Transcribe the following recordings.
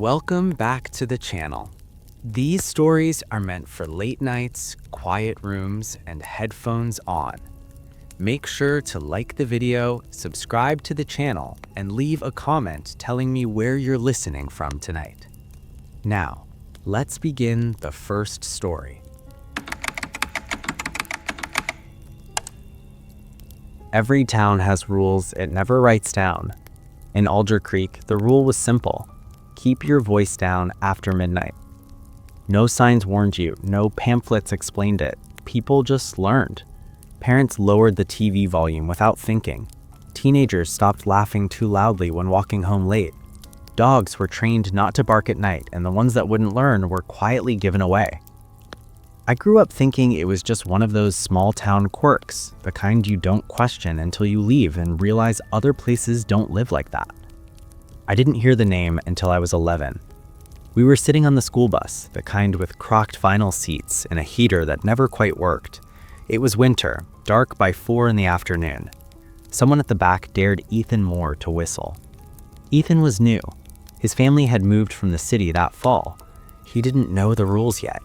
Welcome back to the channel. These stories are meant for late nights, quiet rooms, and headphones on. Make sure to like the video, subscribe to the channel, and leave a comment telling me where you're listening from tonight. Now, let's begin the first story. Every town has rules it never writes down. In Alder Creek, the rule was simple. Keep your voice down after midnight. No signs warned you, no pamphlets explained it. People just learned. Parents lowered the TV volume without thinking. Teenagers stopped laughing too loudly when walking home late. Dogs were trained not to bark at night, and the ones that wouldn't learn were quietly given away. I grew up thinking it was just one of those small-town quirks, the kind you don't question until you leave and realize other places don't live like that. I didn't hear the name until I was 11. We were sitting on the school bus, the kind with crocked vinyl seats and a heater that never quite worked. It was winter, dark by 4 in the afternoon. Someone at the back dared Ethan Moore to whistle. Ethan was new. His family had moved from the city that fall. He didn't know the rules yet.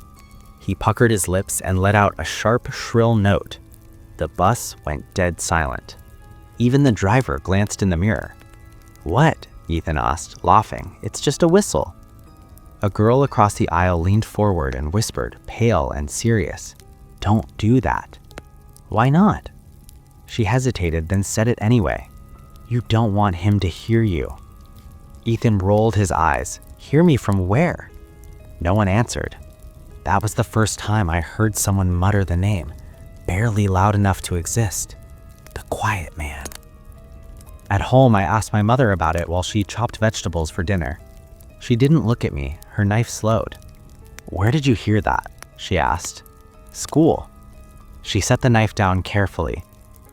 He puckered his lips and let out a sharp, shrill note. The bus went dead silent. Even the driver glanced in the mirror. "What?" Ethan asked, laughing. "It's just a whistle." A girl across the aisle leaned forward and whispered, pale and serious, "Don't do that." "Why not?" She hesitated, then said it anyway. "You don't want him to hear you." Ethan rolled his eyes. "Hear me from where?" No one answered. That was the first time I heard someone mutter the name, barely loud enough to exist. The Quiet Man. At home, I asked my mother about it while she chopped vegetables for dinner. She didn't look at me. Her knife slowed. "Where did you hear that?" she asked. "School." She set the knife down carefully.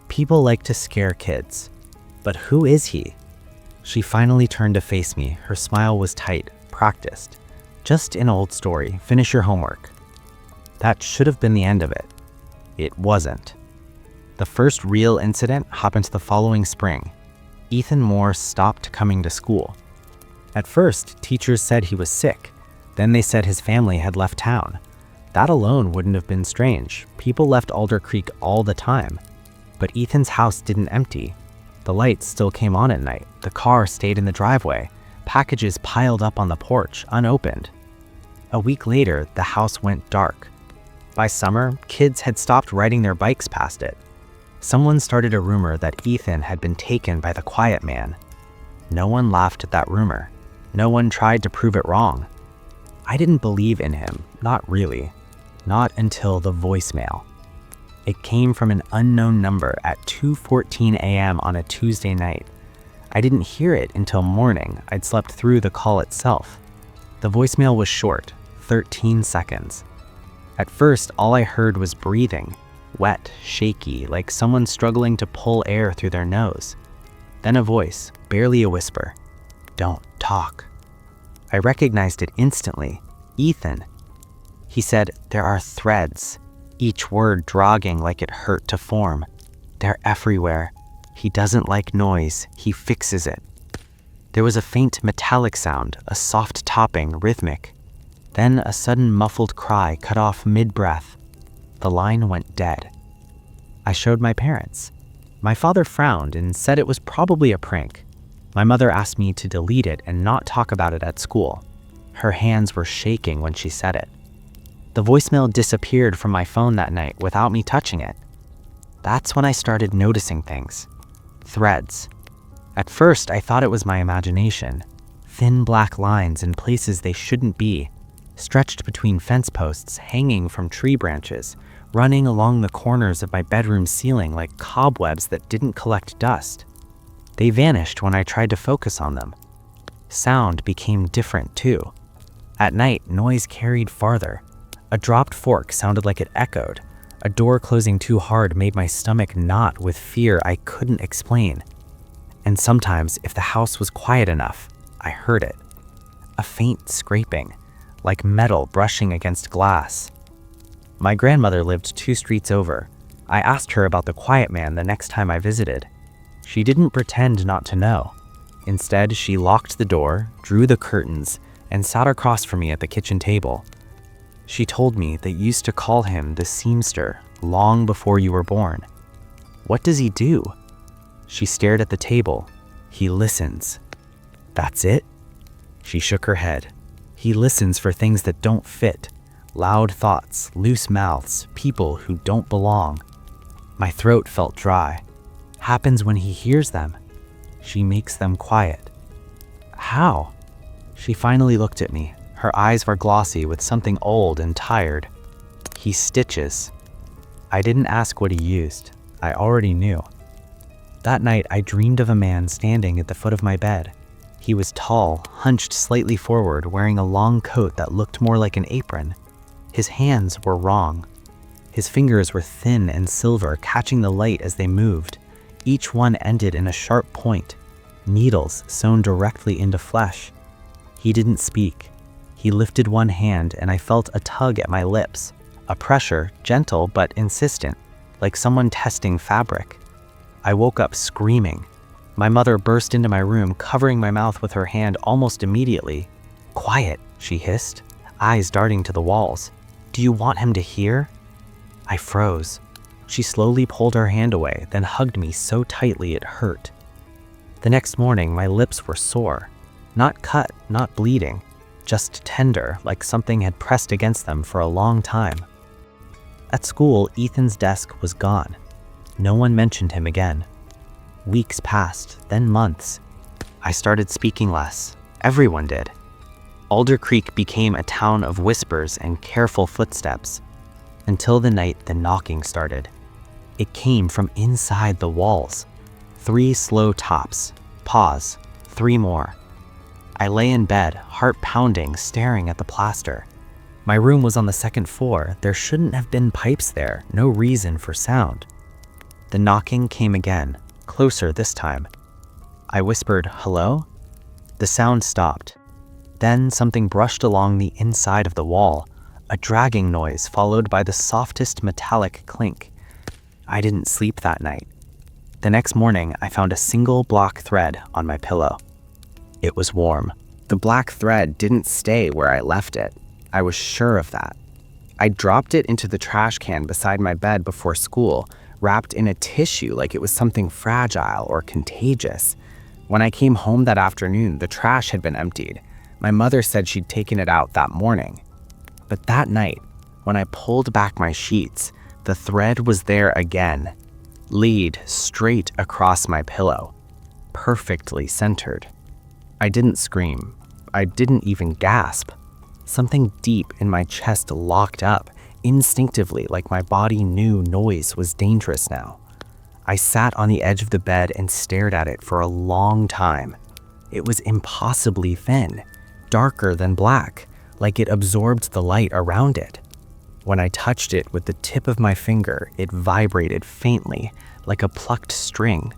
"People like to scare kids. But who is he?" She finally turned to face me. Her smile was tight, practiced. "Just an old story. Finish your homework." That should have been the end of it. It wasn't. The first real incident happened the following spring. Ethan Moore stopped coming to school. At first, teachers said he was sick. Then they said his family had left town. That alone wouldn't have been strange. People left Alder Creek all the time. But Ethan's house didn't empty. The lights still came on at night. The car stayed in the driveway. Packages piled up on the porch, unopened. A week later, the house went dark. By summer, kids had stopped riding their bikes past it. Someone started a rumor that Ethan had been taken by the Quiet Man. No one laughed at that rumor. No one tried to prove it wrong. I didn't believe in him, not really. Not until the voicemail. It came from an unknown number at 2:14 a.m. on a Tuesday night. I didn't hear it until morning. I'd slept through the call itself. The voicemail was short, 13 seconds. At first, all I heard was breathing, wet, shaky, like someone struggling to pull air through their nose. Then a voice, barely a whisper. "Don't talk." I recognized it instantly. Ethan. He said, "There are threads," each word dragging like it hurt to form. "They're everywhere. He doesn't like noise. He fixes it." There was a faint metallic sound, a soft topping, rhythmic. Then a sudden muffled cry cut off mid-breath. The line went dead. I showed my parents. My father frowned and said it was probably a prank. My mother asked me to delete it and not talk about it at school. Her hands were shaking when she said it. The voicemail disappeared from my phone that night without me touching it. That's when I started noticing things. Threads. At first, I thought it was my imagination. Thin black lines in places they shouldn't be, stretched between fence posts, hanging from tree branches, running along the corners of my bedroom ceiling like cobwebs that didn't collect dust. They vanished when I tried to focus on them. Sound became different too. At night, noise carried farther. A dropped fork sounded like it echoed. A door closing too hard made my stomach knot with fear I couldn't explain. And sometimes, if the house was quiet enough, I heard it. A faint scraping, like metal brushing against glass. My grandmother lived 2 streets over. I asked her about the Quiet Man the next time I visited. She didn't pretend not to know. Instead, she locked the door, drew the curtains, and sat across from me at the kitchen table. She told me they used to call him the seamster long before you were born. What does he do? She stared at the table. He listens. That's it? She shook her head. He listens for things that don't fit. Loud thoughts, loose mouths, people who don't belong. My throat felt dry. Happens when he hears them. She makes them quiet. How? She finally looked at me. Her eyes were glossy with something old and tired. He stitches. I didn't ask what he used. I already knew. That night, I dreamed of a man standing at the foot of my bed. He was tall, hunched slightly forward, wearing a long coat that looked more like an apron. His hands were wrong. His fingers were thin and silver, catching the light as they moved. Each one ended in a sharp point, needles sewn directly into flesh. He didn't speak. He lifted one hand and I felt a tug at my lips, a pressure, gentle but insistent, like someone testing fabric. I woke up screaming. My mother burst into my room, covering my mouth with her hand almost immediately. "Quiet," she hissed, eyes darting to the walls. "Do you want him to hear?" I froze. She slowly pulled her hand away, then hugged me so tightly it hurt. The next morning, my lips were sore. Not cut, not bleeding, just tender, like something had pressed against them for a long time. At school, Ethan's desk was gone. No one mentioned him again. Weeks passed, then months. I started speaking less. Everyone did. Alder Creek became a town of whispers and careful footsteps, until the night the knocking started. It came from inside the walls. 3 slow taps. Pause. 3 more. I lay in bed, heart pounding, staring at the plaster. My room was on the 2nd floor. There shouldn't have been pipes there, no reason for sound. The knocking came again, closer this time. I whispered, "Hello?" The sound stopped. Then something brushed along the inside of the wall, a dragging noise followed by the softest metallic clink. I didn't sleep that night. The next morning, I found a single black thread on my pillow. It was warm. The black thread didn't stay where I left it. I was sure of that. I dropped it into the trash can beside my bed before school, wrapped in a tissue like it was something fragile or contagious. When I came home that afternoon, the trash had been emptied. My mother said she'd taken it out that morning. But that night, when I pulled back my sheets, the thread was there again, lead straight across my pillow, perfectly centered. I didn't scream. I didn't even gasp. Something deep in my chest locked up, instinctively, like my body knew noise was dangerous now. I sat on the edge of the bed and stared at it for a long time. It was impossibly thin, darker than black, like it absorbed the light around it. When I touched it with the tip of my finger, it vibrated faintly, like a plucked string.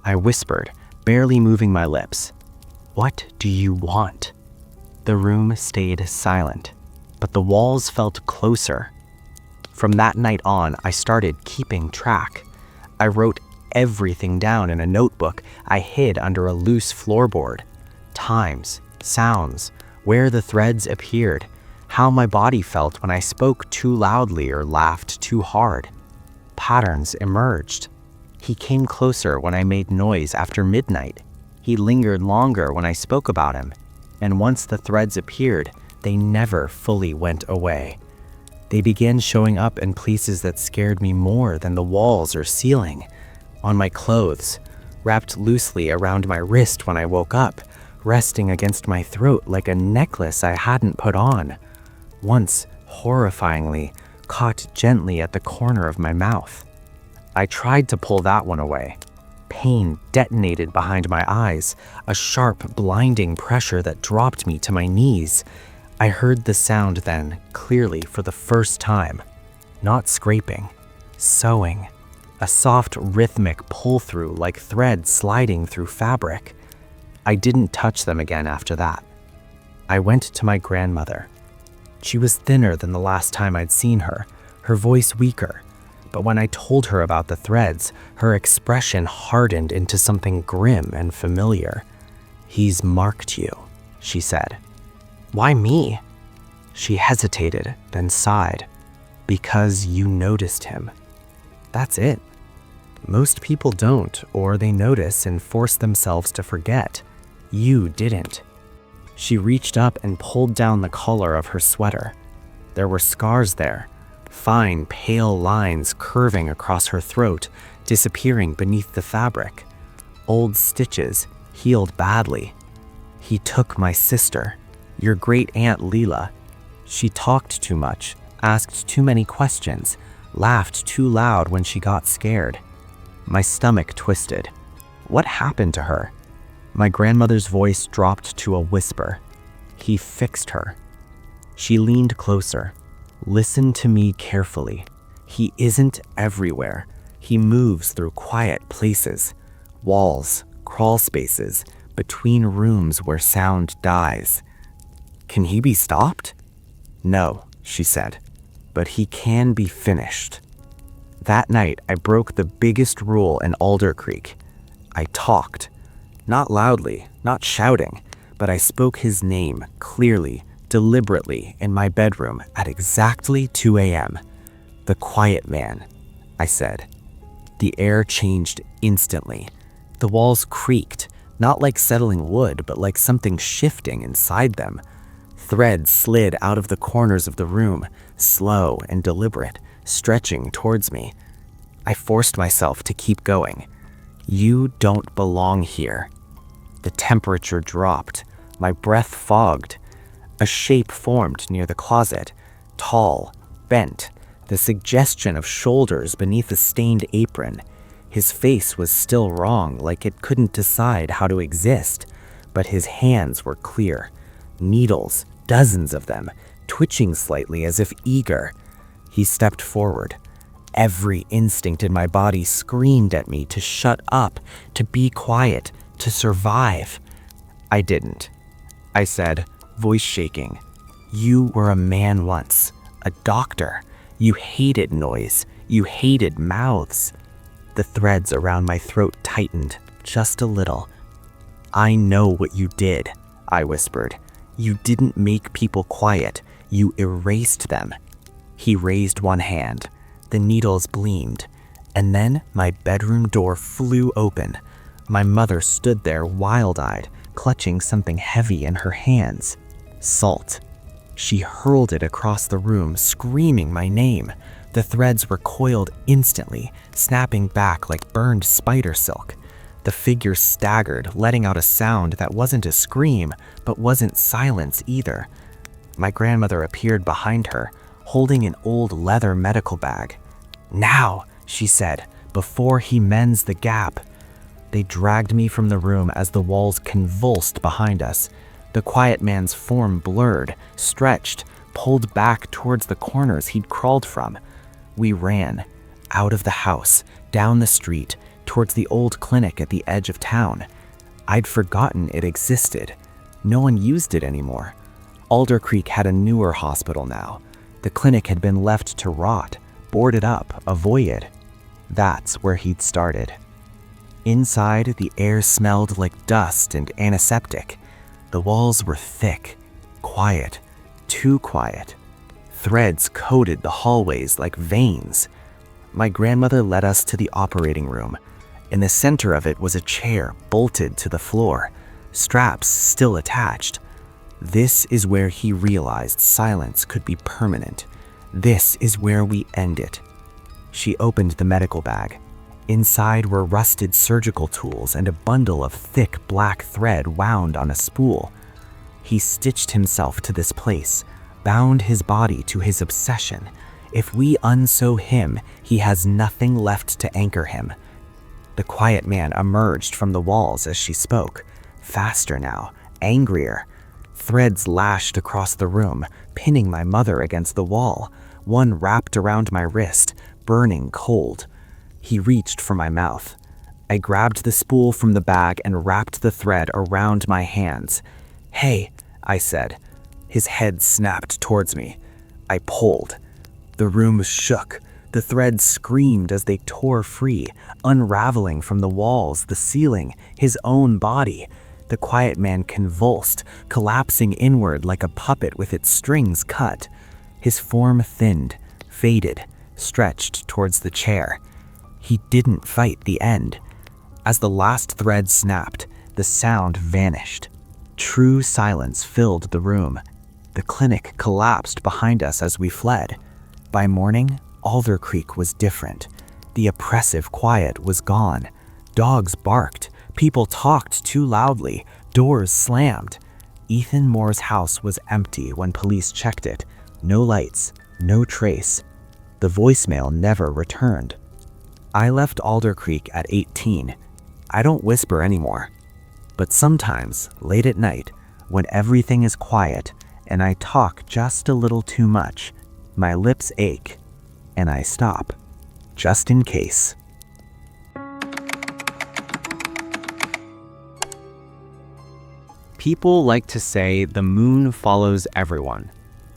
I whispered, barely moving my lips, "What do you want?" The room stayed silent, but the walls felt closer. From that night on, I started keeping track. I wrote everything down in a notebook I hid under a loose floorboard. Times, sounds, where the threads appeared, how my body felt when I spoke too loudly or laughed too hard. Patterns emerged. He came closer when I made noise after midnight. He lingered longer when I spoke about him. And once the threads appeared, they never fully went away. They began showing up in places that scared me more than the walls or ceiling. On my clothes, wrapped loosely around my wrist when I woke up, resting against my throat like a necklace I hadn't put on. Once, horrifyingly, caught gently at the corner of my mouth. I tried to pull that one away. Pain detonated behind my eyes, a sharp, blinding pressure that dropped me to my knees. I heard the sound then, clearly for the first time. Not scraping, sewing. A soft, rhythmic pull-through like thread sliding through fabric. I didn't touch them again after that. I went to my grandmother. She was thinner than the last time I'd seen her, her voice weaker. But when I told her about the threads, her expression hardened into something grim and familiar. "He's marked you," she said. Why me? She hesitated, then sighed. Because you noticed him. That's it. Most people don't, or they notice and force themselves to forget. You didn't. She reached up and pulled down the collar of her sweater. There were scars there, fine, pale lines curving across her throat, disappearing beneath the fabric. Old stitches, healed badly. He took my sister, your great-aunt Leela. She talked too much, asked too many questions, laughed too loud when she got scared. My stomach twisted. What happened to her? My grandmother's voice dropped to a whisper. He fixed her. She leaned closer. Listen to me carefully. He isn't everywhere. He moves through quiet places, walls, crawl spaces, between rooms where sound dies. Can he be stopped? No, she said, but he can be finished. That night, I broke the biggest rule in Alder Creek. I talked. Not loudly, not shouting, but I spoke his name clearly, deliberately in my bedroom at exactly 2 a.m. The quiet man, I said. The air changed instantly. The walls creaked, not like settling wood, but like something shifting inside them. Threads slid out of the corners of the room, slow and deliberate, stretching towards me. I forced myself to keep going. You don't belong here. The temperature dropped. My breath fogged. A shape formed near the closet, tall, bent, the suggestion of shoulders beneath a stained apron. His face was still wrong, like it couldn't decide how to exist, but his hands were clear. Needles, dozens of them, twitching slightly as if eager. He stepped forward. Every instinct in my body screamed at me to shut up, to be quiet, to survive. I didn't. I said, voice shaking. You were a man once, a doctor. You hated noise. You hated mouths. The threads around my throat tightened, just a little. I know what you did, I whispered. You didn't make people quiet. You erased them. He raised one hand. The needles gleamed, and then my bedroom door flew open. My mother stood there wild-eyed, clutching something heavy in her hands. Salt. She hurled it across the room, screaming my name. The threads were coiled instantly, snapping back like burned spider silk. The figure staggered, letting out a sound that wasn't a scream, but wasn't silence either. My grandmother appeared behind her, holding an old leather medical bag. Now, she said, before he mends the gap. They dragged me from the room as the walls convulsed behind us. The quiet man's form blurred, stretched, pulled back towards the corners he'd crawled from. We ran, out of the house, down the street, towards the old clinic at the edge of town. I'd forgotten it existed. No one used it anymore. Alder Creek had a newer hospital now. The clinic had been left to rot, boarded up, avoided. That's where he'd started. Inside, the air smelled like dust and antiseptic. The walls were thick, quiet, too quiet. Threads coated the hallways like veins. My grandmother led us to the operating room. In the center of it was a chair bolted to the floor, straps still attached. This is where he realized silence could be permanent. This is where we end it. She opened the medical bag. Inside were rusted surgical tools and a bundle of thick black thread wound on a spool. He stitched himself to this place, bound his body to his obsession. If we unsew him, he has nothing left to anchor him. The quiet man emerged from the walls as she spoke, faster now, angrier. Threads lashed across the room, pinning my mother against the wall. One wrapped around my wrist, burning cold. He reached for my mouth. I grabbed the spool from the bag and wrapped the thread around my hands. Hey, I said. His head snapped towards me. I pulled. The room shook. The threads screamed as they tore free, unraveling from the walls, the ceiling, his own body. The quiet man convulsed, collapsing inward like a puppet with its strings cut. His form thinned, faded, stretched towards the chair. He didn't fight the end. As the last thread snapped, the sound vanished. True silence filled the room. The clinic collapsed behind us as we fled. By morning, Alder Creek was different. The oppressive quiet was gone. Dogs barked. People talked too loudly. Doors slammed. Ethan Moore's house was empty when police checked it. No lights, no trace. The voicemail never returned. I left Alder Creek at 18. I don't whisper anymore. But sometimes, late at night, when everything is quiet and I talk just a little too much, my lips ache and I stop, just in case. People like to say the moon follows everyone.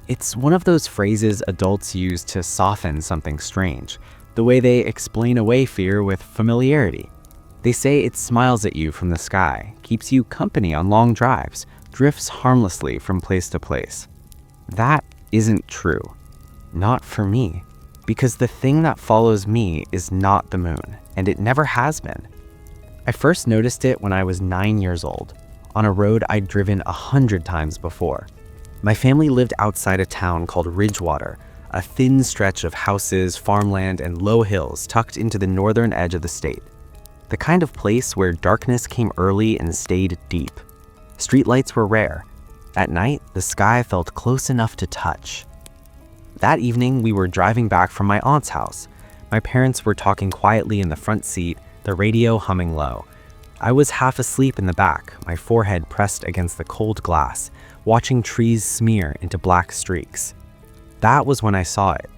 It's one of those phrases adults use to soften something strange, the way they explain away fear with familiarity. They say it smiles at you from the sky, keeps you company on long drives, drifts harmlessly from place to place. That isn't true. Not for me. Because the thing that follows me is not the moon, and it never has been. I first noticed it when I was 9 years old, on a road I'd driven 100 times before. My family lived outside a town called Ridgewater, a thin stretch of houses, farmland, and low hills tucked into the northern edge of the state. The kind of place where darkness came early and stayed deep. Streetlights were rare. At night, the sky felt close enough to touch. That evening, we were driving back from my aunt's house. My parents were talking quietly in the front seat, the radio humming low. I was half asleep in the back, my forehead pressed against the cold glass, watching trees smear into black streaks. That was when I saw it.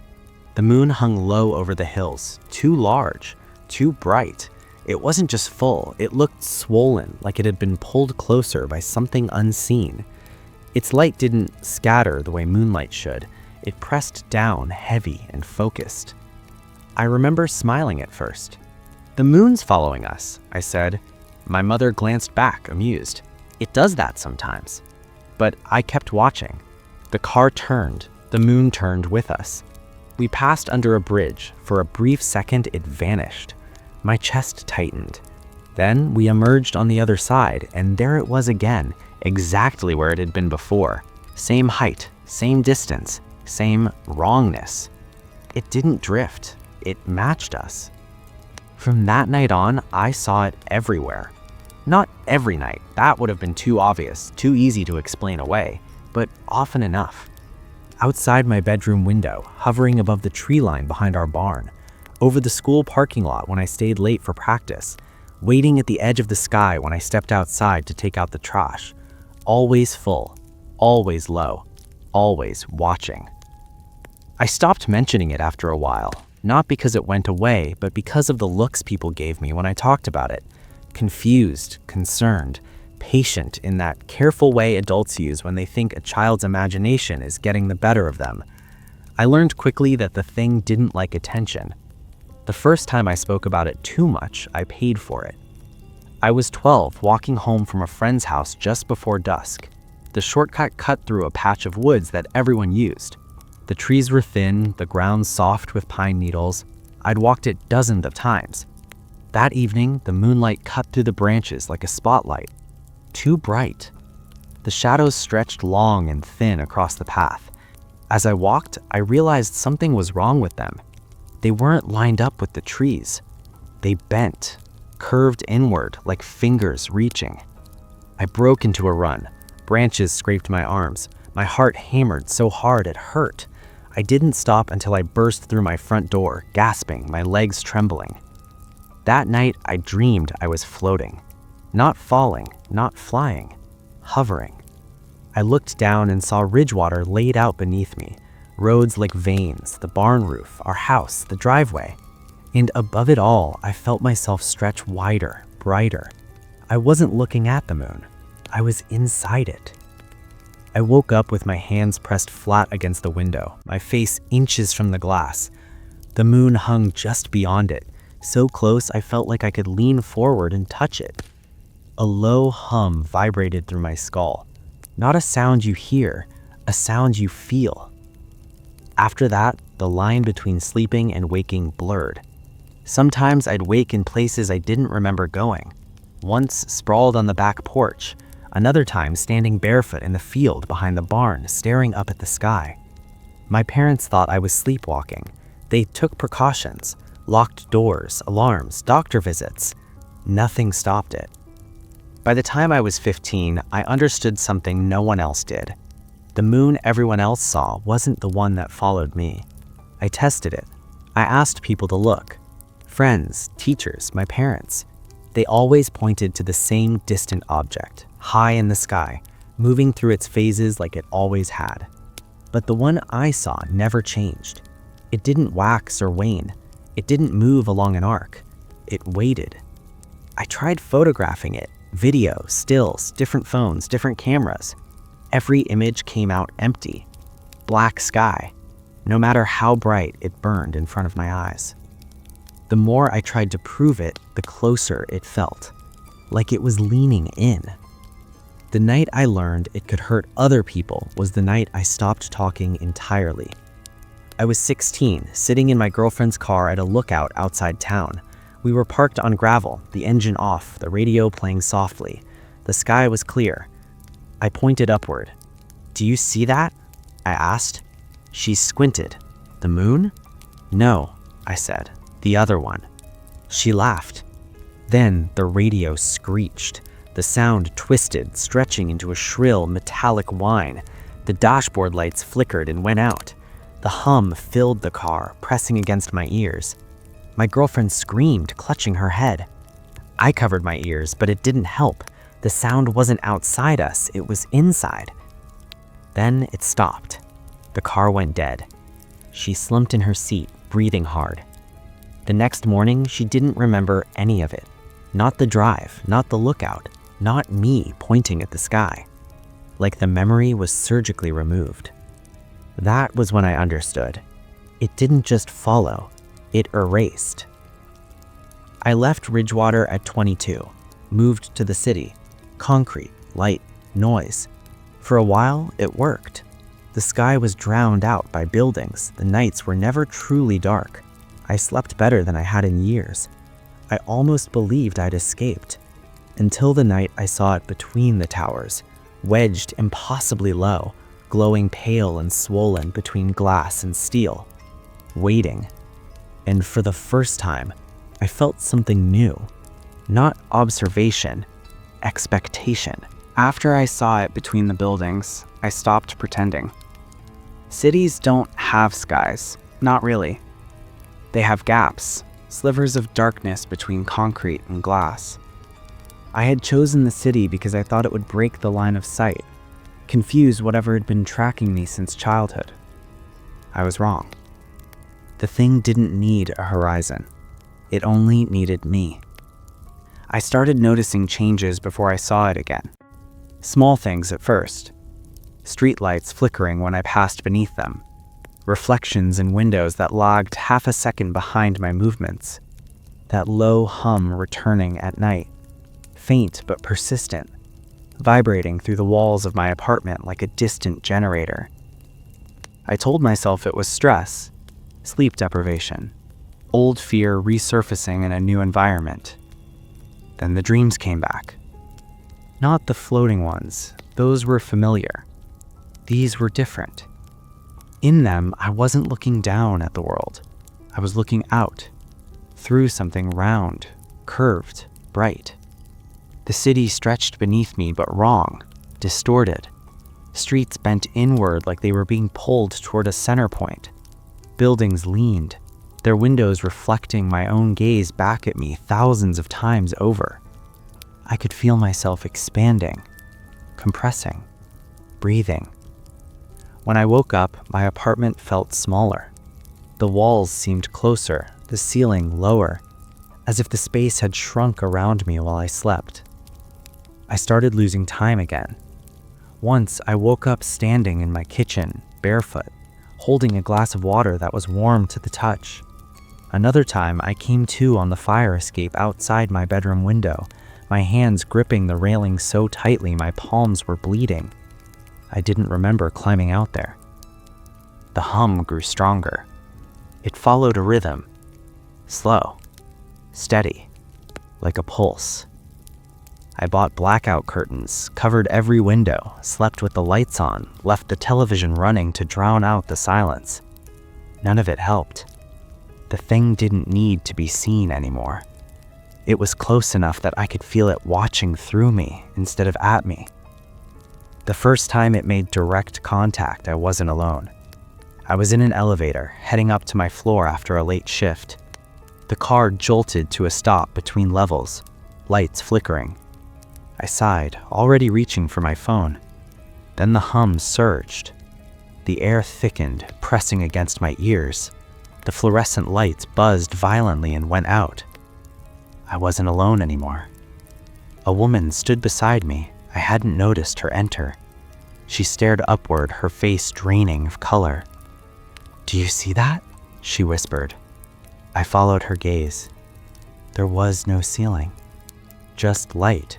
The moon hung low over the hills, too large, too bright. It wasn't just full, it looked swollen, like it had been pulled closer by something unseen. Its light didn't scatter the way moonlight should. It pressed down heavy and focused. I remember smiling at first. "The moon's following us," I said. My mother glanced back, amused. "It does that sometimes." But I kept watching. The car turned. The moon turned with us. We passed under a bridge. For a brief second, it vanished. My chest tightened. Then we emerged on the other side, and there it was again, exactly where it had been before. Same height, same distance, same wrongness. It didn't drift. It matched us. From that night on, I saw it everywhere. Not every night. That would have been too obvious, too easy to explain away, but often enough. Outside my bedroom window, hovering above the tree line behind our barn, over the school parking lot when I stayed late for practice, waiting at the edge of the sky when I stepped outside to take out the trash. Always full, always low, always watching. I stopped mentioning it after a while, not because it went away, but because of the looks people gave me when I talked about it. Confused, concerned, patient in that careful way adults use when they think a child's imagination is getting the better of them. I learned quickly that the thing didn't like attention. The first time I spoke about it too much, I paid for it. I was 12, walking home from a friend's house just before dusk. The shortcut cut through a patch of woods that everyone used. The trees were thin, the ground soft with pine needles. I'd walked it dozens of times. That evening, the moonlight cut through the branches like a spotlight. Too bright. The shadows stretched long and thin across the path. As I walked, I realized something was wrong with them. They weren't lined up with the trees. They bent, curved inward like fingers reaching. I broke into a run. Branches scraped my arms. My heart hammered so hard it hurt. I didn't stop until I burst through my front door, gasping, my legs trembling. That night, I dreamed I was floating. Not falling, not flying, hovering. I looked down and saw Ridgewater laid out beneath me. Roads like veins, the barn roof, our house, the driveway. And above it all, I felt myself stretch wider, brighter. I wasn't looking at the moon. I was inside it. I woke up with my hands pressed flat against the window, my face inches from the glass. The moon hung just beyond it, so close I felt like I could lean forward and touch it. A low hum vibrated through my skull. Not a sound you hear, a sound you feel. After that, the line between sleeping and waking blurred. Sometimes I'd wake in places I didn't remember going. Once sprawled on the back porch, another time standing barefoot in the field behind the barn, staring up at the sky. My parents thought I was sleepwalking. They took precautions, locked doors, alarms, doctor visits. Nothing stopped it. By the time I was 15, I understood something no one else did. The moon everyone else saw wasn't the one that followed me. I tested it. I asked people to look. Friends, teachers, my parents. They always pointed to the same distant object, high in the sky, moving through its phases like it always had. But the one I saw never changed. It didn't wax or wane. It didn't move along an arc. It waited. I tried photographing it. Video, stills, different phones, different cameras. Every image came out empty. Black sky. No matter how bright, it burned in front of my eyes. The more I tried to prove it, the closer it felt. Like it was leaning in. The night I learned it could hurt other people was the night I stopped talking entirely. I was 16, sitting in my girlfriend's car at a lookout outside town. We were parked on gravel, the engine off, the radio playing softly. The sky was clear. I pointed upward. "Do you see that?" I asked. She squinted. "The moon?" "No," I said. "The other one." She laughed. Then the radio screeched. The sound twisted, stretching into a shrill, metallic whine. The dashboard lights flickered and went out. The hum filled the car, pressing against my ears. My girlfriend screamed, clutching her head. I covered my ears, but it didn't help. The sound wasn't outside us, it was inside. Then it stopped. The car went dead. She slumped in her seat, breathing hard. The next morning, she didn't remember any of it. Not the drive, not the lookout, not me pointing at the sky. Like the memory was surgically removed. That was when I understood. It didn't just follow, it erased. I left Ridgewater at 22, moved to the city. Concrete, light, noise. For a while, it worked. The sky was drowned out by buildings. The nights were never truly dark. I slept better than I had in years. I almost believed I'd escaped. Until the night I saw it between the towers, wedged impossibly low, glowing pale and swollen between glass and steel. Waiting. And for the first time, I felt something new. Not observation, expectation. After I saw it between the buildings, I stopped pretending. Cities don't have skies, not really. They have gaps, slivers of darkness between concrete and glass. I had chosen the city because I thought it would break the line of sight, confuse whatever had been tracking me since childhood. I was wrong. The thing didn't need a horizon. It only needed me. I started noticing changes before I saw it again. Small things at first. Streetlights flickering when I passed beneath them. Reflections in windows that lagged half a second behind my movements. That low hum returning at night. Faint but persistent. Vibrating through the walls of my apartment like a distant generator. I told myself it was stress, sleep deprivation, old fear resurfacing in a new environment. Then the dreams came back. Not the floating ones, those were familiar. These were different. In them, I wasn't looking down at the world. I was looking out, through something round, curved, bright. The city stretched beneath me, but wrong, distorted. Streets bent inward like they were being pulled toward a center point. Buildings leaned, their windows reflecting my own gaze back at me thousands of times over. I could feel myself expanding, compressing, breathing. When I woke up, my apartment felt smaller. The walls seemed closer, the ceiling lower, as if the space had shrunk around me while I slept. I started losing time again. Once, I woke up standing in my kitchen, barefoot, holding a glass of water that was warm to the touch. Another time, I came to on the fire escape outside my bedroom window, my hands gripping the railing so tightly my palms were bleeding. I didn't remember climbing out there. The hum grew stronger. It followed a rhythm, slow, steady, like a pulse. I bought blackout curtains, covered every window, slept with the lights on, left the television running to drown out the silence. None of it helped. The thing didn't need to be seen anymore. It was close enough that I could feel it watching through me instead of at me. The first time it made direct contact, I wasn't alone. I was in an elevator, heading up to my floor after a late shift. The car jolted to a stop between levels, lights flickering. I sighed, already reaching for my phone. Then the hum surged. The air thickened, pressing against my ears. The fluorescent lights buzzed violently and went out. I wasn't alone anymore. A woman stood beside me. I hadn't noticed her enter. She stared upward, her face draining of color. "Do you see that?" she whispered. I followed her gaze. There was no ceiling, just light.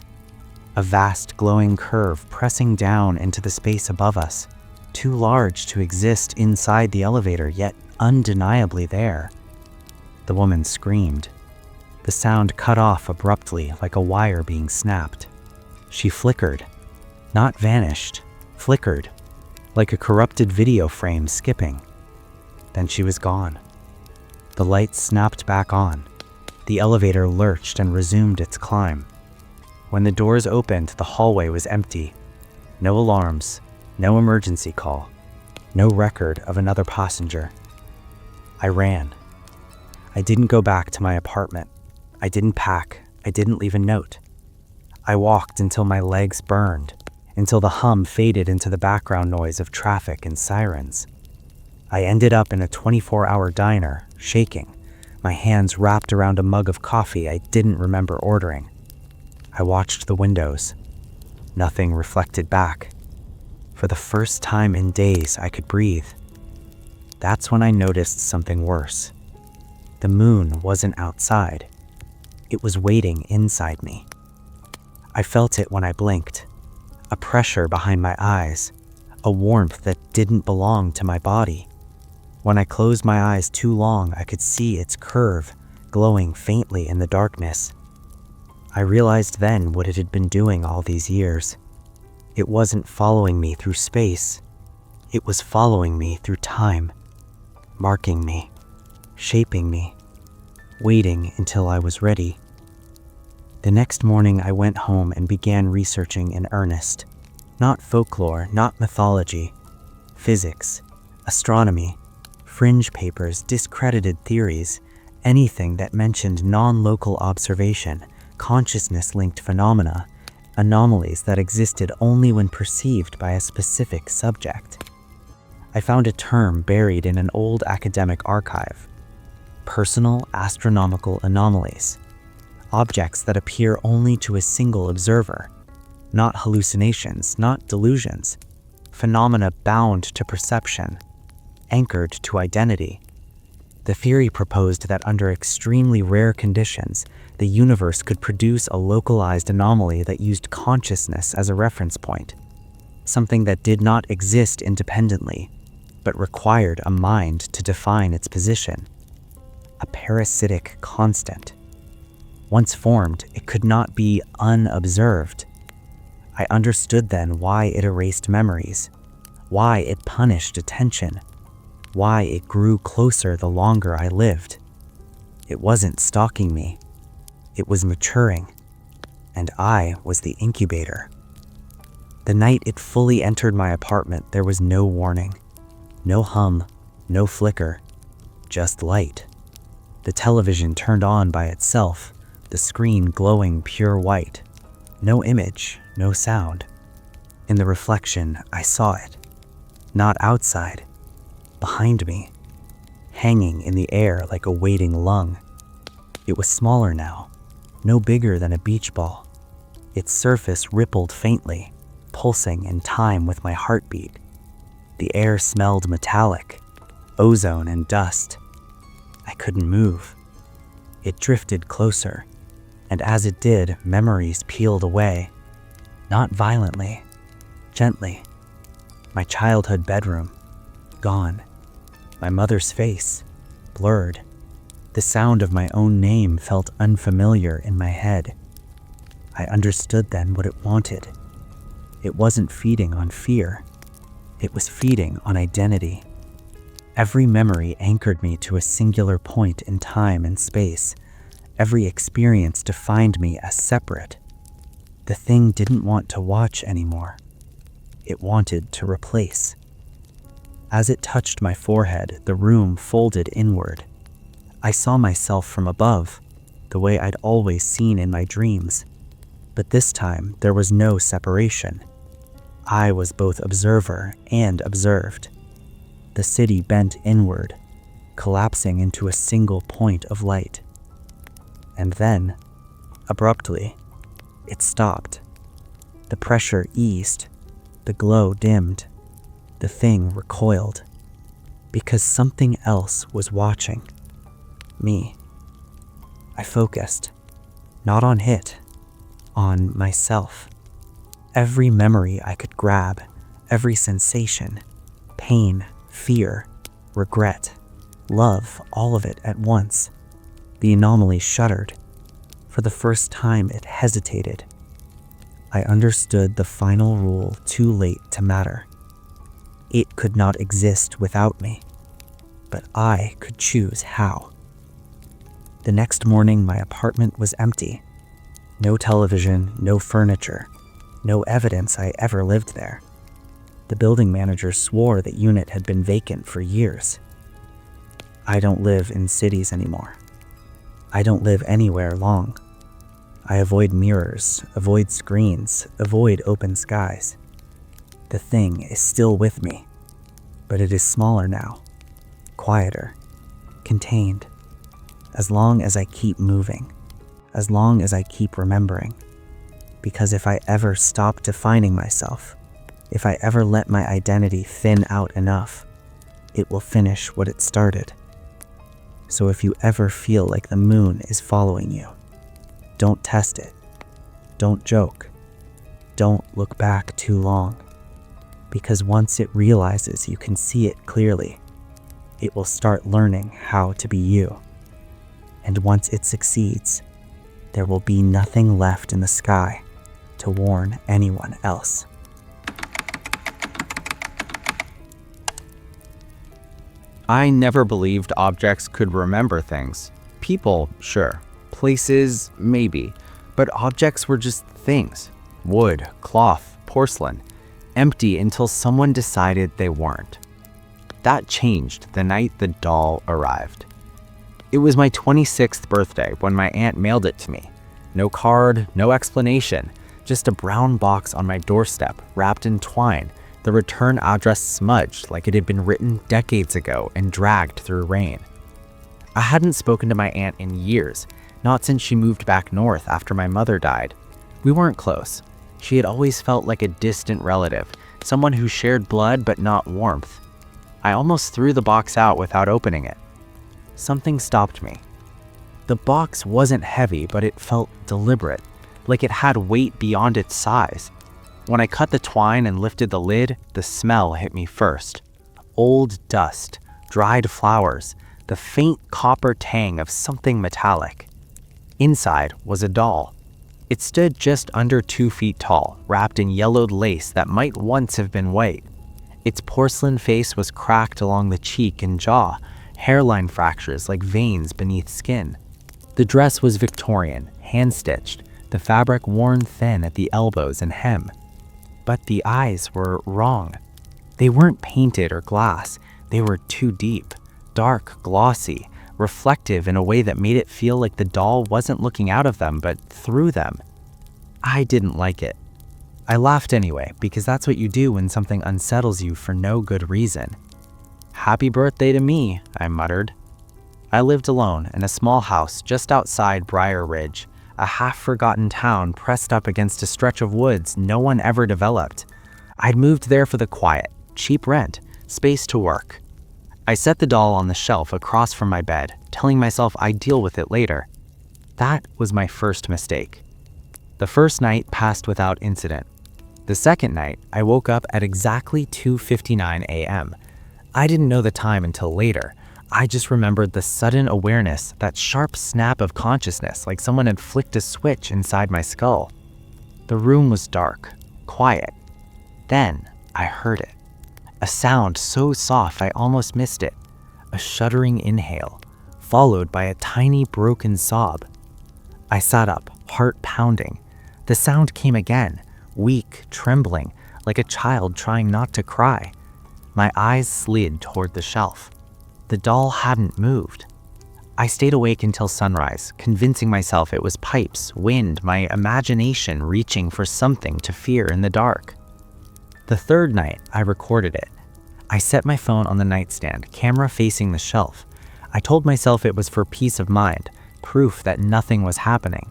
A vast glowing curve pressing down into the space above us, too large to exist inside the elevator, yet undeniably there. The woman screamed. The sound cut off abruptly, like a wire being snapped. She flickered, not vanished, flickered, like a corrupted video frame skipping. Then she was gone. The lights snapped back on. The elevator lurched and resumed its climb. When the doors opened, the hallway was empty. No alarms, no emergency call, no record of another passenger. I ran. I didn't go back to my apartment. I didn't pack. I didn't leave a note. I walked until my legs burned, until the hum faded into the background noise of traffic and sirens. I ended up in a 24-hour diner, shaking, my hands wrapped around a mug of coffee I didn't remember ordering. I watched the windows. Nothing reflected back. For the first time in days, I could breathe. That's when I noticed something worse. The moon wasn't outside. It was waiting inside me. I felt it when I blinked. A pressure behind my eyes, a warmth that didn't belong to my body. When I closed my eyes too long, I could see its curve, glowing faintly in the darkness. I realized then what it had been doing all these years. It wasn't following me through space. It was following me through time, marking me, shaping me, waiting until I was ready. The next morning I went home and began researching in earnest. Not folklore, not mythology. Physics, astronomy, fringe papers, discredited theories, anything that mentioned non-local observation, consciousness-linked phenomena, anomalies that existed only when perceived by a specific subject. I found a term buried in an old academic archive: personal astronomical anomalies, objects that appear only to a single observer, not hallucinations, not delusions, phenomena bound to perception, anchored to identity. The theory proposed that under extremely rare conditions, the universe could produce a localized anomaly that used consciousness as a reference point, something that did not exist independently, but required a mind to define its position. A parasitic constant. Once formed, it could not be unobserved. I understood then why it erased memories, why it punished attention, why it grew closer the longer I lived. It wasn't stalking me. It was maturing, and I was the incubator. The night it fully entered my apartment, there was no warning, no hum, no flicker, just light. The television turned on by itself, the screen glowing pure white. No image, no sound. In the reflection, I saw it. Not outside, behind me, hanging in the air like a waiting lung. It was smaller now, no bigger than a beach ball. Its surface rippled faintly, pulsing in time with my heartbeat. The air smelled metallic, ozone and dust. I couldn't move. It drifted closer, And as it did, memories peeled away. Not violently, gently. My childhood bedroom, gone. My mother's face, blurred. The sound of my own name felt unfamiliar in my head. I understood then what it wanted. It wasn't feeding on fear. It was feeding on identity. Every memory anchored me to a singular point in time and space. Every experience defined me as separate. The thing didn't want to watch anymore. It wanted to replace. As it touched my forehead, the room folded inward. I saw myself from above, the way I'd always seen in my dreams. But this time, there was no separation. I was both observer and observed. The city bent inward, collapsing into a single point of light. And then, abruptly, it stopped. The pressure eased, the glow dimmed, the thing recoiled, because something else was watching. Me. I focused, not on it, on myself. Every memory I could grab, every sensation, pain, fear, regret, love, all of it at once. The anomaly shuddered. For the first time, it hesitated. I understood the final rule too late to matter. It could not exist without me, but I could choose how. The next morning, my apartment was empty. No television, no furniture, no evidence I ever lived there. The building manager swore the unit had been vacant for years. I don't live in cities anymore. I don't live anywhere long. I avoid mirrors, avoid screens, avoid open skies. The thing is still with me, but it is smaller now, quieter, contained. As long as I keep moving, as long as I keep remembering. Because if I ever stop defining myself, if I ever let my identity thin out enough, it will finish what it started. So if you ever feel like the moon is following you, don't test it. Don't joke. Don't look back too long. Because once it realizes you can see it clearly, it will start learning how to be you. And once it succeeds, there will be nothing left in the sky to warn anyone else. I never believed objects could remember things. People, sure. Places, maybe. But objects were just things. Wood, cloth, porcelain. Empty until someone decided they weren't. That changed the night the doll arrived. It was my 26th birthday when my aunt mailed it to me. No card, no explanation. Just a brown box on my doorstep, wrapped in twine. The return address smudged like it had been written decades ago and dragged through rain. I hadn't spoken to my aunt in years, not since she moved back north after my mother died. We weren't close. She had always felt like a distant relative, someone who shared blood but not warmth. I almost threw the box out without opening it. Something stopped me. The box wasn't heavy, but it felt deliberate, like it had weight beyond its size. When I cut the twine and lifted the lid, the smell hit me first. Old dust, dried flowers, the faint copper tang of something metallic. Inside was a doll. It stood just under 2 feet tall, wrapped in yellowed lace that might once have been white. Its porcelain face was cracked along the cheek and jaw, hairline fractures like veins beneath skin. The dress was Victorian, hand-stitched, the fabric worn thin at the elbows and hem. But the eyes were wrong. They weren't painted or glass. They were too deep, dark, glossy, reflective in a way that made it feel like the doll wasn't looking out of them, but through them. I didn't like it. I laughed anyway, because that's what you do when something unsettles you for no good reason. "Happy birthday to me," I muttered. I lived alone in a small house just outside Briar Ridge, a half-forgotten town pressed up against a stretch of woods no one ever developed. I'd moved there for the quiet, cheap rent, space to work. I set the doll on the shelf across from my bed, telling myself I'd deal with it later. That was my first mistake. The first night passed without incident. The second night, I woke up at exactly 2:59 a.m. I didn't know the time until later. I just remembered the sudden awareness, that sharp snap of consciousness, like someone had flicked a switch inside my skull. The room was dark, quiet. Then I heard it. A sound so soft I almost missed it. A shuddering inhale, followed by a tiny broken sob. I sat up, heart pounding. The sound came again, weak, trembling, like a child trying not to cry. My eyes slid toward the shelf. The doll hadn't moved. I stayed awake until sunrise, convincing myself it was pipes, wind, my imagination reaching for something to fear in the dark. The third night, I recorded it. I set my phone on the nightstand, camera facing the shelf. I told myself it was for peace of mind, proof that nothing was happening.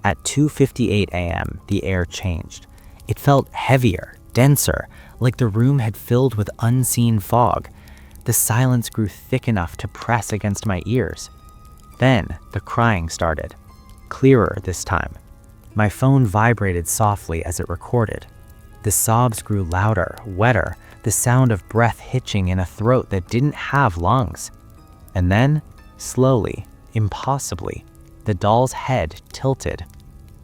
At 2:58 a.m., the air changed. It felt heavier, denser, like the room had filled with unseen fog. The silence grew thick enough to press against my ears. Then the crying started, clearer this time. My phone vibrated softly as it recorded. The sobs grew louder, wetter, the sound of breath hitching in a throat that didn't have lungs. And then, slowly, impossibly, the doll's head tilted.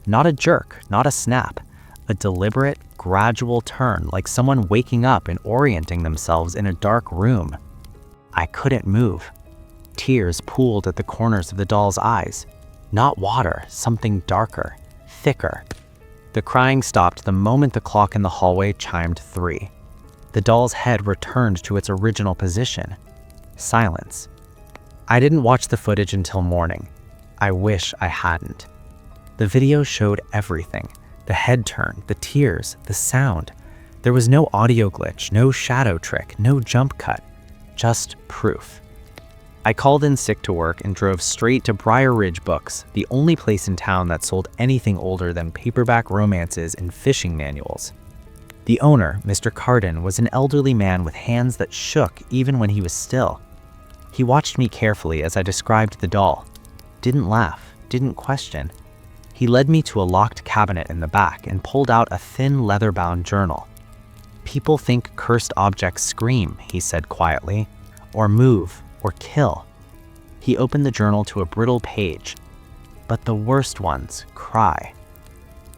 Not a jerk, not a snap, a deliberate, gradual turn, like someone waking up and orienting themselves in a dark room. I couldn't move. Tears pooled at the corners of the doll's eyes. Not water, something darker, thicker. The crying stopped the moment the clock in the hallway chimed 3. The doll's head returned to its original position. Silence. I didn't watch the footage until morning. I wish I hadn't. The video showed everything. The head turn, the tears, the sound. There was no audio glitch, no shadow trick, no jump cut. Just proof. I called in sick to work and drove straight to Briar Ridge Books, the only place in town that sold anything older than paperback romances and fishing manuals. The owner, Mr. Carden, was an elderly man with hands that shook even when he was still. He watched me carefully as I described the doll. Didn't laugh, didn't question. He led me to a locked cabinet in the back and pulled out a thin leather-bound journal. "People think cursed objects scream," he said quietly, "or move, or kill." He opened the journal to a brittle page. "But the worst ones cry."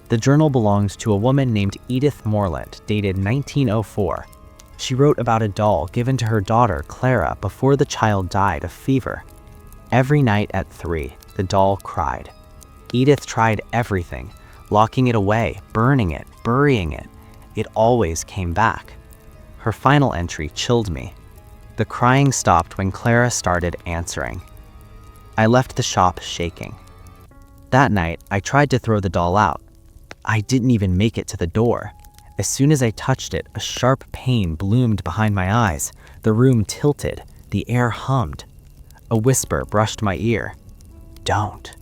The journal belonged to a woman named Edith Moreland, dated 1904. She wrote about a doll given to her daughter, Clara, before the child died of fever. Every night at 3, the doll cried. Edith tried everything, locking it away, burning it, burying it. It always came back. Her final entry chilled me. The crying stopped when Clara started answering. I left the shop shaking. That night, I tried to throw the doll out. I didn't even make it to the door. As soon as I touched it, a sharp pain bloomed behind my eyes. The room tilted. The air hummed. A whisper brushed my ear. "Don't."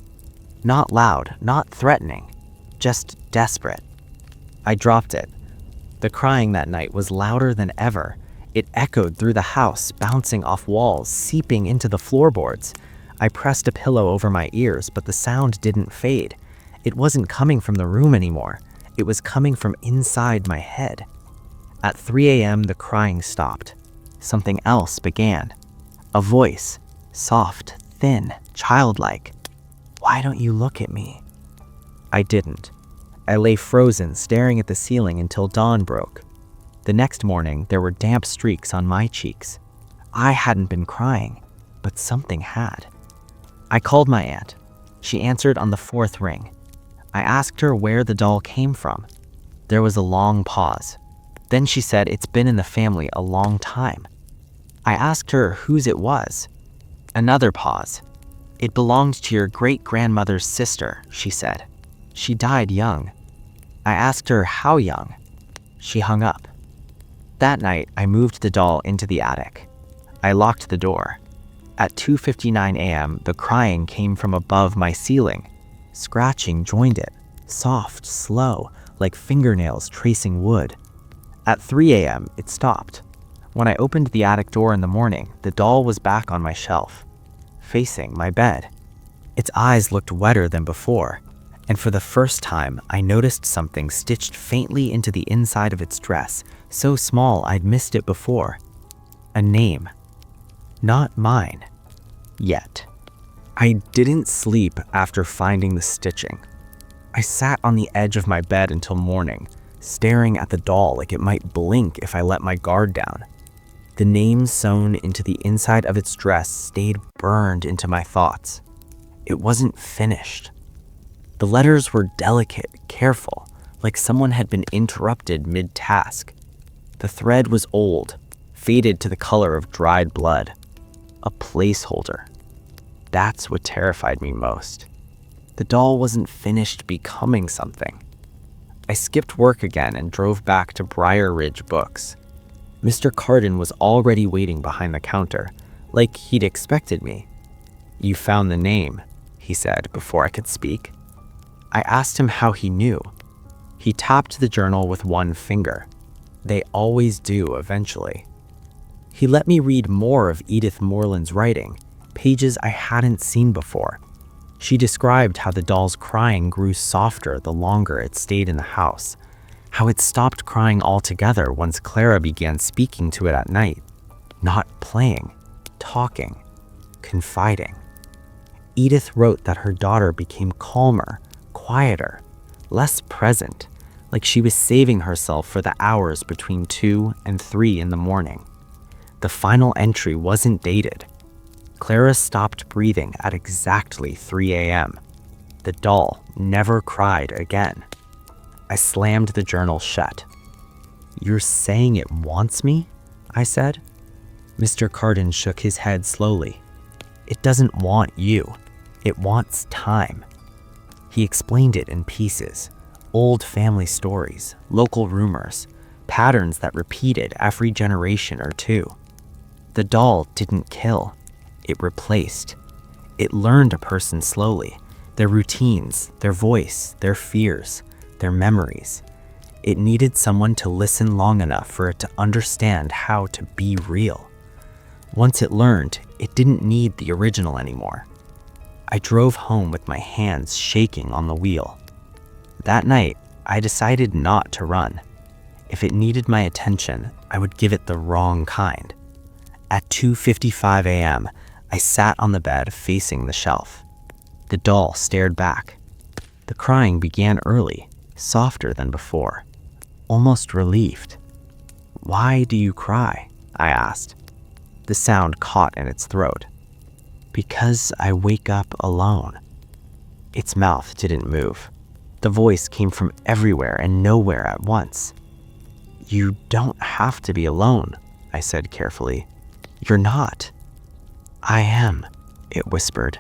Not loud, not threatening, just desperate. I dropped it. The crying that night was louder than ever. It echoed through the house, bouncing off walls, seeping into the floorboards. I pressed a pillow over my ears, but the sound didn't fade. It wasn't coming from the room anymore. It was coming from inside my head. At 3 a.m., the crying stopped. Something else began. A voice, soft, thin, childlike. "Why don't you look at me?" I didn't. I lay frozen, staring at the ceiling until dawn broke. The next morning, there were damp streaks on my cheeks. I hadn't been crying, but something had. I called my aunt. She answered on the 4th ring. I asked her where the doll came from. There was a long pause. Then she said it's been in the family a long time. I asked her whose it was. Another pause. "It belonged to your great-grandmother's sister," she said. "She died young." I asked her how young. She hung up. That night, I moved the doll into the attic. I locked the door. At 2:59 a.m., the crying came from above my ceiling. Scratching joined it, soft, slow, like fingernails tracing wood. At 3 a.m., it stopped. When I opened the attic door in the morning, the doll was back on my shelf, facing my bed. Its eyes looked wetter than before, and for the first time, I noticed something stitched faintly into the inside of its dress, so small I'd missed it before. A name. Not mine. Yet. I didn't sleep after finding the stitching. I sat on the edge of my bed until morning, staring at the doll like it might blink if I let my guard down. The name sewn into the inside of its dress stayed burned into my thoughts. It wasn't finished. The letters were delicate, careful, like someone had been interrupted mid-task. The thread was old, faded to the color of dried blood. A placeholder. That's what terrified me most. The doll wasn't finished becoming something. I skipped work again and drove back to Briar Ridge Books. Mr. Carden was already waiting behind the counter, like he'd expected me. "You found the name," he said before I could speak. I asked him how he knew. He tapped the journal with one finger. They always do eventually. He let me read more of Edith Moreland's writing, pages I hadn't seen before. She described how the doll's crying grew softer the longer it stayed in the house, how it stopped crying altogether once Clara began speaking to it at night, not playing, talking, confiding. Edith wrote that her daughter became calmer, quieter, less present, like she was saving herself for the hours between 2 and 3 in the morning. The final entry wasn't dated. Clara stopped breathing at exactly 3 a.m. The doll never cried again. I slammed the journal shut. "You're saying it wants me?" I said. Mr. Carden shook his head slowly. "It doesn't want you. It wants time." He explained it in pieces. Old family stories, local rumors, patterns that repeated every generation or two. The doll didn't kill. It replaced. It learned a person slowly, their routines, their voice, their fears, their memories. It needed someone to listen long enough for it to understand how to be real. Once it learned, it didn't need the original anymore. I drove home with my hands shaking on the wheel. That night, I decided not to run. If it needed my attention, I would give it the wrong kind. At 2:55 a.m., I sat on the bed facing the shelf. The doll stared back. The crying began early, softer than before, almost relieved. "Why do you cry?" I asked. The sound caught in its throat. "Because I wake up alone." Its mouth didn't move. The voice came from everywhere and nowhere at once. "You don't have to be alone," I said carefully. "You're not." "I am," it whispered.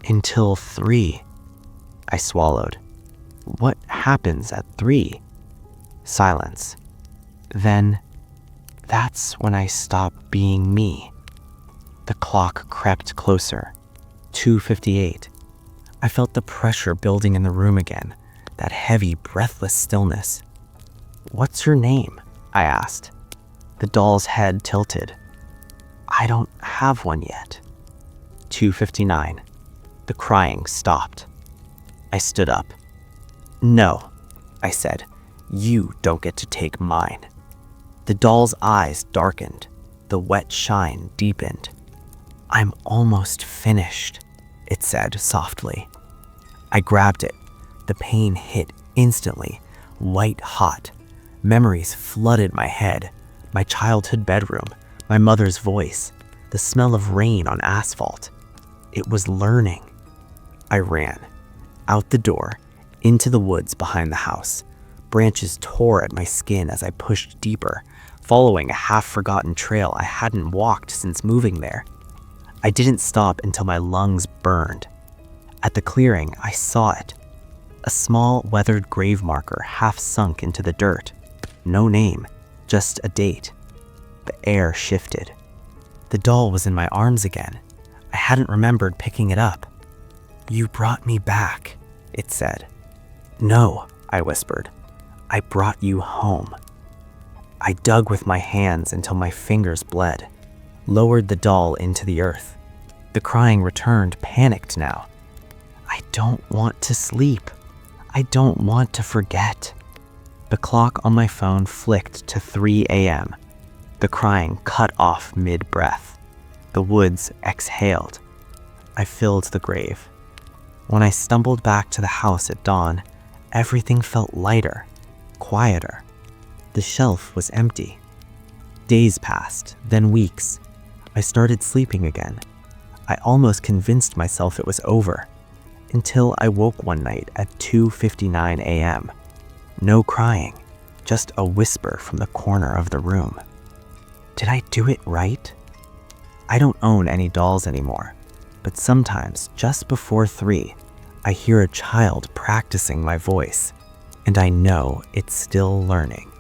"Until 3. I swallowed. "What happens at 3? Silence. "Then, that's when I stop being me." The clock crept closer. 2:58. I felt the pressure building in the room again, that heavy, breathless stillness. "What's your name?" I asked. The doll's head tilted. "I don't have one yet." 2:59. The crying stopped. I stood up. "No," I said. "You don't get to take mine." The doll's eyes darkened. The wet shine deepened. "I'm almost finished," it said softly. I grabbed it. The pain hit instantly, white hot. Memories flooded my head. My childhood bedroom, my mother's voice, the smell of rain on asphalt. It was learning. I ran. Out the door, into the woods behind the house. Branches tore at my skin as I pushed deeper, following a half-forgotten trail I hadn't walked since moving there. I didn't stop until my lungs burned. At the clearing, I saw it. A small, weathered grave marker half sunk into the dirt. No name, just a date. The air shifted. The doll was in my arms again. I hadn't remembered picking it up. "You brought me back," it said. "No," I whispered. "I brought you home." I dug with my hands until my fingers bled, lowered the doll into the earth. The crying returned, panicked now. I don't want to sleep. I don't want to forget. The clock on my phone flicked to 3 a.m. The crying cut off mid-breath. The woods exhaled. I filled the grave. When I stumbled back to the house at dawn, everything felt lighter, quieter. The shelf was empty. Days passed, then weeks. I started sleeping again. I almost convinced myself it was over, until I woke one night at 2:59 a.m. No crying, just a whisper from the corner of the room. Did I do it right? I don't own any dolls anymore, but sometimes, just before 3, I hear a child practicing my voice, and I know it's still learning.